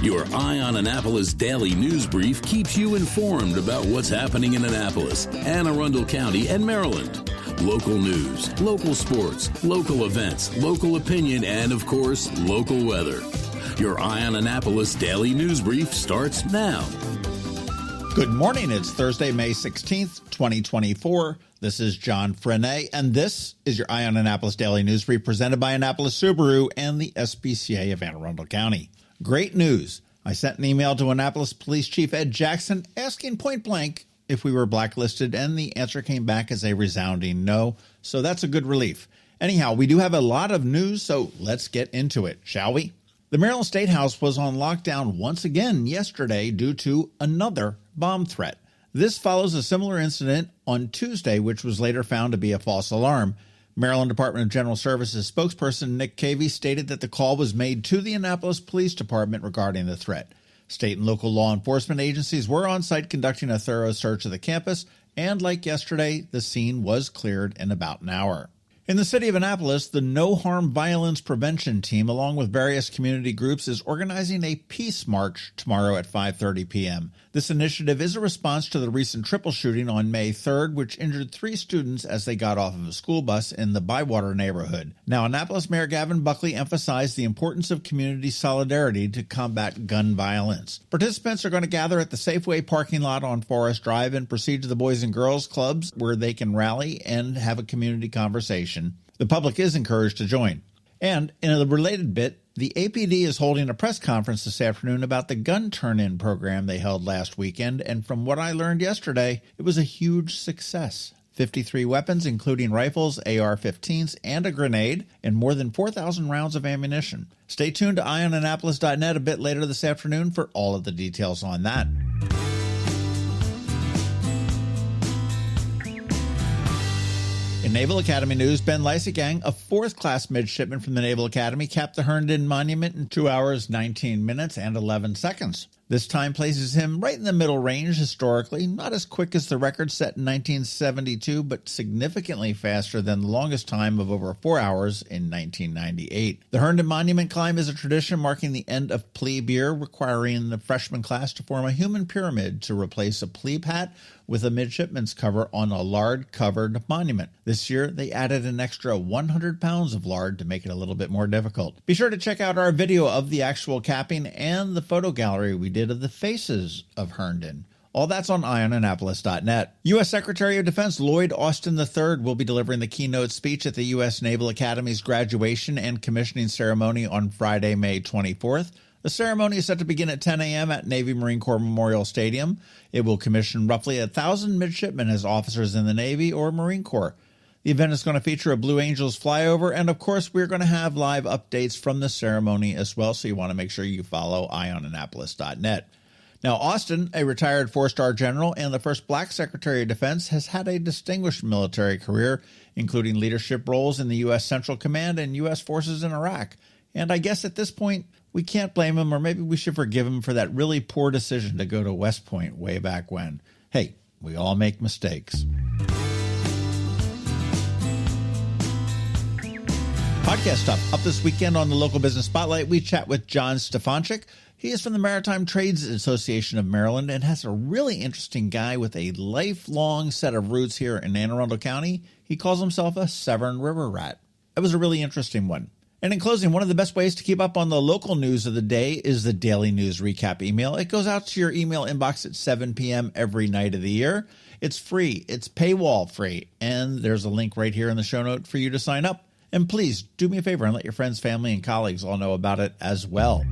Your Eye on Annapolis daily news brief keeps you informed about what's happening in Annapolis, Anne Arundel County, and Maryland. Local news, local sports, local events, local opinion, and, of course, local weather. Your Eye on Annapolis daily news brief starts now. Good morning. It's Thursday, May 16th, 2024. This is John Frenaye, and this is your Eye on Annapolis daily news brief presented by Annapolis Subaru and the SPCA of Anne Arundel County. Great news. I sent an email to Annapolis Police Chief Ed Jackson asking point blank if we were blacklisted, and the answer came back as a resounding no, so that's a good relief. Anyhow, we do have a lot of news, so let's get into it, shall we? The Maryland State House was on lockdown once again yesterday due to another bomb threat. This follows a similar incident on Tuesday, which was later found to be a false alarm. Maryland Department of General Services spokesperson Nick Cavey stated that the call was made to the Annapolis Police Department regarding the threat. State and local law enforcement agencies were on site conducting a thorough search of the campus, and like yesterday, the scene was cleared in about an hour. In the City of Annapolis, the No Harm Violence Prevention Team, along with various community groups, is organizing a peace march tomorrow at 5:30 p.m. This initiative is a response to the recent triple shooting on May 3rd, which injured 3 students as they got off of a school bus in the Bywater neighborhood. Now, Annapolis Mayor Gavin Buckley emphasized the importance of community solidarity to combat gun violence. Participants are going to gather at the Safeway parking lot on Forest Drive and proceed to the Boys and Girls Clubs, where they can rally and have a community conversation. The public is encouraged to join. And in a related bit, the APD is holding a press conference this afternoon about the gun turn-in program they held last weekend, and from what I learned yesterday, it was a huge success. 53 weapons, including rifles, AR-15s, and a grenade, and more than 4,000 rounds of ammunition. Stay tuned to eyeonannapolis.net a bit later this afternoon for all of the details on that. In Naval Academy news, Ben Leisegang, a 4th-class midshipman from the Naval Academy, capped the Herndon Monument in 2 hours, 19 minutes, and 11 seconds. This time places him right in the middle range historically, not as quick as the record set in 1972, but significantly faster than the longest time of over 4 hours in 1998. The Herndon Monument climb is a tradition marking the end of plebe year, requiring the freshman class to form a human pyramid to replace a plebe hat with a midshipman's cover on a lard-covered monument. This year, they added an extra 100 pounds of lard to make it a little bit more difficult. Be sure to check out our video of the actual capping and the photo gallery we did of the faces of Herndon. All that's on eyeonannapolis.net. U.S. Secretary of Defense Lloyd Austin III will be delivering the keynote speech at the U.S. Naval Academy's graduation and commissioning ceremony on Friday, May 24th. The ceremony is set to begin at 10 a.m. at Navy Marine Corps Memorial Stadium. It will commission roughly 1,000 midshipmen as officers in the Navy or Marine Corps. The event is going to feature a Blue Angels flyover, and of course, we're going to have live updates from the ceremony as well, so you want to make sure you follow eyeonannapolis.net. Now, Austin, a retired 4-star general and the first black Secretary of Defense, has had a distinguished military career, including leadership roles in the U.S. Central Command and U.S. forces in Iraq. And I guess at this point, we can't blame him, or maybe we should forgive him for that really poor decision to go to West Point way back when. Hey, we all make mistakes. Podcast stuff. Up this weekend on the Local Business Spotlight, we chat with John Stefanchik. He is from the Maritime Trades Association of Maryland and has a really interesting guy with a lifelong set of roots here in Anne Arundel County. He calls himself a Severn River rat. That was a really interesting one. And in closing, one of the best ways to keep up on the local news of the day is the Daily News Recap email. It goes out to your email inbox at 7 p.m. every night of the year. It's free. It's paywall free. And there's a link right here in the show note for you to sign up. And please do me a favor and let your friends, family, and colleagues all know about it as well.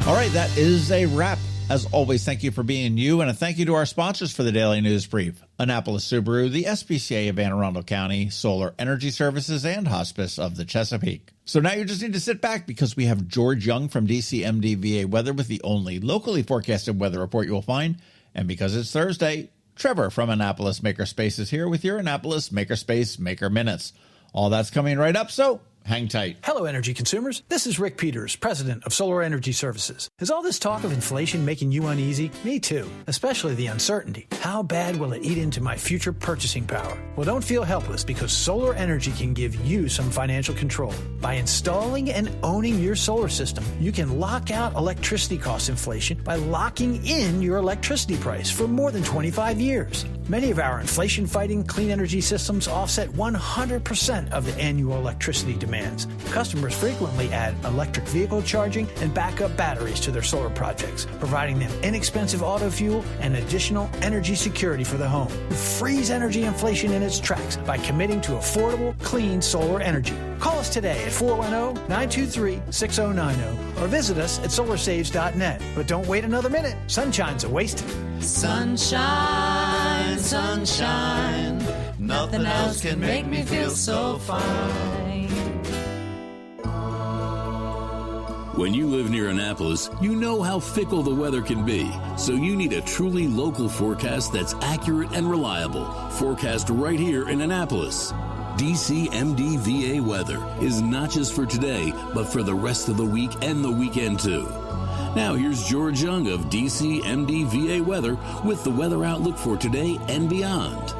All right, that is a wrap. As always, thank you for being you, and a thank you to our sponsors for the Daily News Brief: Annapolis Subaru, the SPCA of Anne Arundel County, Solar Energy Services, and Hospice of the Chesapeake. So now you just need to sit back because we have George Young from DCMD VA Weather with the only locally forecasted weather report you will find. And because it's Thursday, Trevor from Annapolis Makerspace is here with your Annapolis Makerspace Maker Minutes. All that's coming right up, so Hang tight. Hello, energy consumers. This is Rick Peters, president of Solar Energy Services. Is all this talk of inflation making you uneasy? Me too, especially the uncertainty. How bad will it eat into my future purchasing power? Well, don't feel helpless because solar energy can give you some financial control. By installing and owning your solar system, you can lock out electricity cost inflation by locking in your electricity price for more than 25 years. Many of our inflation-fighting clean energy systems offset 100% of the annual electricity demands. Customers frequently add electric vehicle charging and backup batteries to their solar projects, providing them inexpensive auto fuel and additional energy security for the home. Freeze energy inflation in its tracks by committing to affordable, clean solar energy. Call us today at 410-923-6090 or visit us at solarsaves.net. But don't wait another minute. Sunshine's a wasted. Sunshine, sunshine, nothing else can make me feel so fine. When you live near Annapolis, you know how fickle the weather can be. So you need a truly local forecast that's accurate and reliable. Forecast right here in Annapolis. DCMDVA weather is not just for today, but for the rest of the week and the weekend too. Now here's George Young of DCMDVA weather with the weather outlook for today and beyond.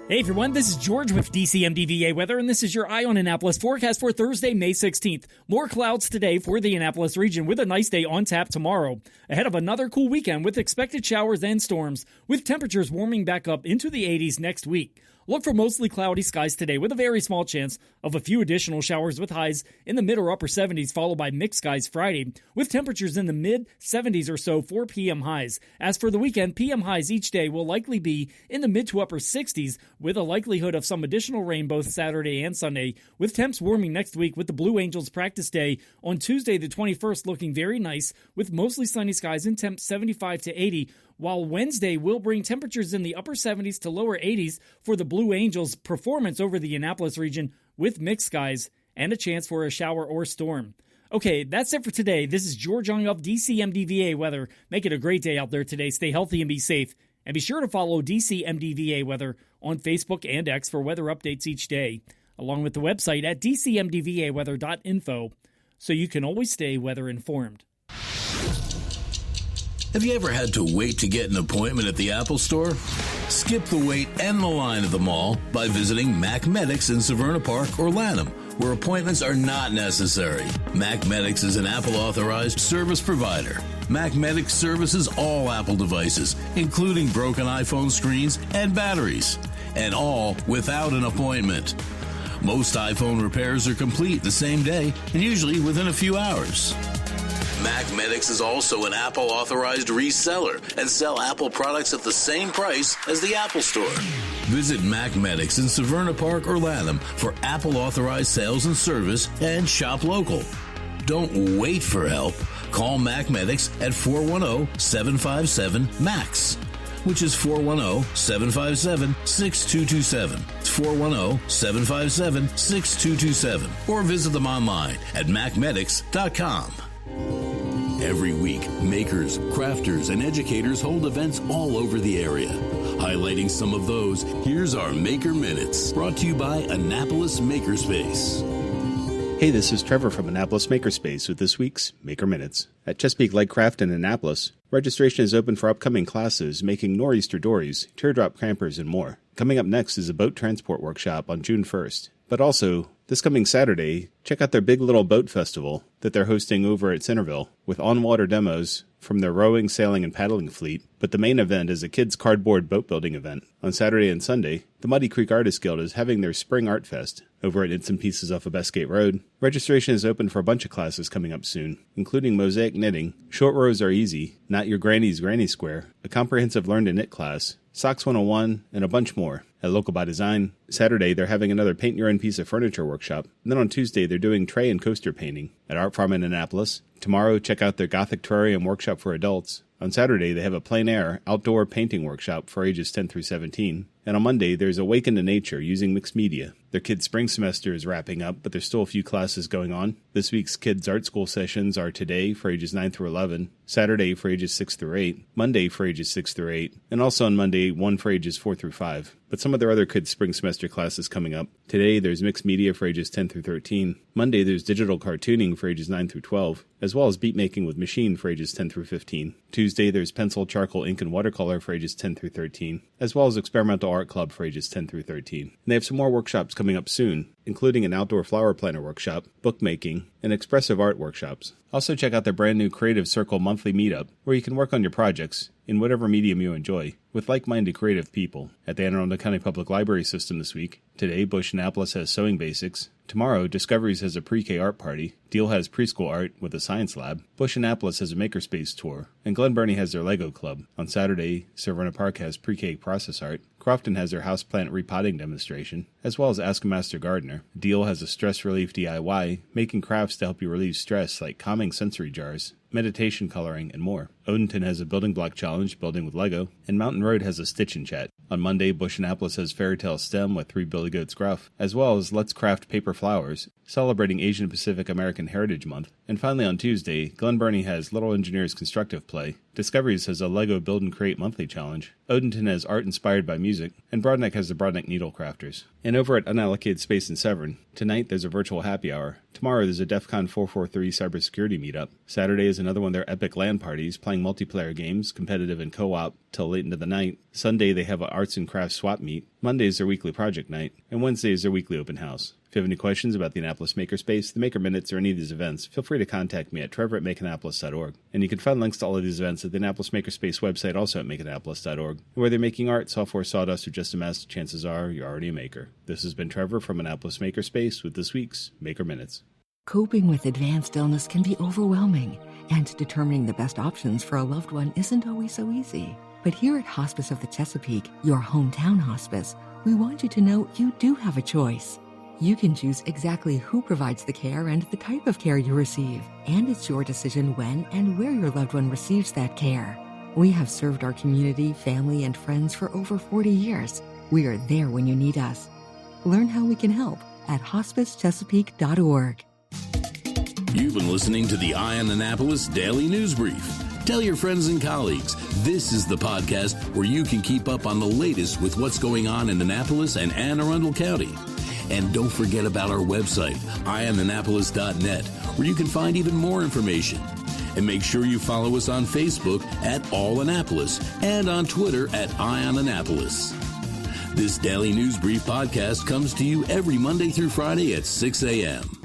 Hey everyone, this is George with DCMDVA Weather, and this is your Eye on Annapolis forecast for Thursday, May 16th. More clouds today for the Annapolis region with a nice day on tap tomorrow. Ahead of another cool weekend with expected showers and storms, with temperatures warming back up into the 80s next week. Look for mostly cloudy skies today with a very small chance of a few additional showers with highs in the mid or upper 70s, followed by mixed skies Friday, with temperatures in the mid 70s or so for PM highs. As for the weekend, PM highs each day will likely be in the mid to upper 60s, with a likelihood of some additional rain both Saturday and Sunday, with temps warming next week with the Blue Angels practice day on Tuesday the 21st looking very nice, with mostly sunny skies and temps 75 to 80, while Wednesday will bring temperatures in the upper 70s to lower 80s for the Blue Angels' performance over the Annapolis region with mixed skies and a chance for a shower or storm. Okay, that's it for today. This is George Young of DCMDVA Weather. Make it a great day out there today. Stay healthy and be safe. And be sure to follow DCMDVA Weather on Facebook and X for weather updates each day, along with the website at dcmdvaweather.info, so you can always stay weather informed. Have you ever had to wait to get an appointment at the Apple Store? Skip the wait and the line at the mall by visiting Mac Medics in Severna Park or Lanham, where appointments are not necessary. Mac Medics is an Apple-authorized service provider. Mac Medics services all Apple devices, including broken iPhone screens and batteries, and all without an appointment. Most iPhone repairs are complete the same day and usually within a few hours. Mac Medics is also an Apple-authorized reseller and sell Apple products at the same price as the Apple Store. Visit Mac Medics in Severna Park or Lanham for Apple-authorized sales and service and shop local. Don't wait for help. Call Mac Medics at 410-757-MAX, which is 410-757-6227. It's 410-757-6227. Or visit them online at macmedics.com. Every week, makers, crafters, and educators hold events all over the area. Highlighting some of those, here's our Maker Minutes, brought to you by Annapolis Makerspace. Hey, this is Trevor from Annapolis Makerspace with this week's Maker Minutes. At Chesapeake Light Craft in Annapolis, registration is open for upcoming classes making nor'easter dories, teardrop campers, and more. Coming up next is a boat transport workshop on June 1st. But also, this coming Saturday, check out their Big Little Boat Festival that they're hosting over at Centerville with on-water demos from their rowing, sailing, and paddling fleet. But the main event is a kids' cardboard boat building event. On Saturday and Sunday, the Muddy Creek Artists Guild is having their Spring Art Fest over at It's and Pieces off of Bestgate Road. Registration is open for a bunch of classes coming up soon, including mosaic knitting, short rows are easy, not your granny's granny square, a comprehensive learn to knit class, Socks 101, and a bunch more. At Local by Design, Saturday they're having another paint your own piece of furniture workshop, and then on Tuesday they're doing tray and coaster painting at Art Farm in Annapolis. Tomorrow, check out their Gothic Terrarium workshop for adults. On Saturday, they have a plein air outdoor painting workshop for ages 10 through 17. And on Monday, there's Awaken to Nature using mixed media. Their kids' spring semester is wrapping up, but there's still a few classes going on. This week's kids' art school sessions are today for ages 9 through 11, Saturday for ages 6 through 8, Monday for ages 6 through 8, and also on Monday, one for ages 4 through 5. but some of their other kids' spring semester classes coming up. Today, there's mixed media for ages 10 through 13. Monday, there's digital cartooning for ages 9 through 12, as well as beat making with machine for ages 10 through 15. Tuesday, there's pencil, charcoal, ink, and watercolor for ages 10 through 13, as well as experimental art club for ages 10 through 13. And they have some more workshops coming up soon, including an outdoor flower planter workshop, bookmaking, and expressive art workshops. Also check out their brand new Creative Circle monthly meetup, where you can work on your projects in whatever medium you enjoy, with like-minded creative people. At the Anne Arundel County Public Library system this week, today Bush Annapolis has sewing basics. Tomorrow, Discoveries has a pre-K art party, Deal has preschool art with a science lab, Bush Annapolis has a makerspace tour, and Glen Burnie has their Lego club. On Saturday, Savannah Park has pre-K process art, Crofton has their houseplant repotting demonstration, as well as Ask a Master Gardener. Deal has a stress relief DIY, making crafts to help you relieve stress like calming sensory jars, meditation coloring, and more. Odenton has a building block challenge, building with Lego, and Mountain Road has a stitch and chat. On Monday, Bush Annapolis has Fairy Tale STEM with 3 Billy Goats Gruff, as well as Let's Craft Paper Flowers, celebrating Asian Pacific American Heritage Month. And finally on Tuesday, Glen Burnie has Little Engineers Constructive Play, Discoveries has a Lego Build and Create monthly challenge, Odenton has art inspired by music, and Broadneck has the Broadneck Needle Crafters. And over at Unallocated Space in Severn, tonight there's a virtual happy hour. Tomorrow there's a DEF CON 443 cybersecurity meetup. Saturday is another one of their epic LAN parties, playing multiplayer games, competitive and co-op, till late into the night. Sunday they have an arts and crafts swap meet. Monday is their weekly project night. And Wednesday is their weekly open house. If you have any questions about the Annapolis Makerspace, the Maker Minutes, or any of these events, feel free to contact me at trevor@makeannapolis.org. And you can find links to all of these events at the Annapolis Makerspace website, also at makeannapolis.org. And whether you're making art, software, sawdust, or just a mess, chances are you're already a maker. This has been Trevor from Annapolis Makerspace with this week's Maker Minutes. Coping with advanced illness can be overwhelming, and determining the best options for a loved one isn't always so easy. But here at Hospice of the Chesapeake, your hometown hospice, we want you to know you do have a choice. You can choose exactly who provides the care and the type of care you receive, and it's your decision when and where your loved one receives that care. We have served our community, family, and friends for over 40 years. We are there when you need us. Learn how we can help at hospicechesapeake.org. You've been listening to the Eye on Annapolis Daily News Brief. Tell your friends and colleagues, this is the podcast where you can keep up on the latest with what's going on in Annapolis and Anne Arundel County. And don't forget about our website, eyeonannapolis.net, where you can find even more information. And make sure you follow us on Facebook at All Annapolis and on Twitter at Eye on Annapolis. This Daily News Brief podcast comes to you every Monday through Friday at 6 a.m.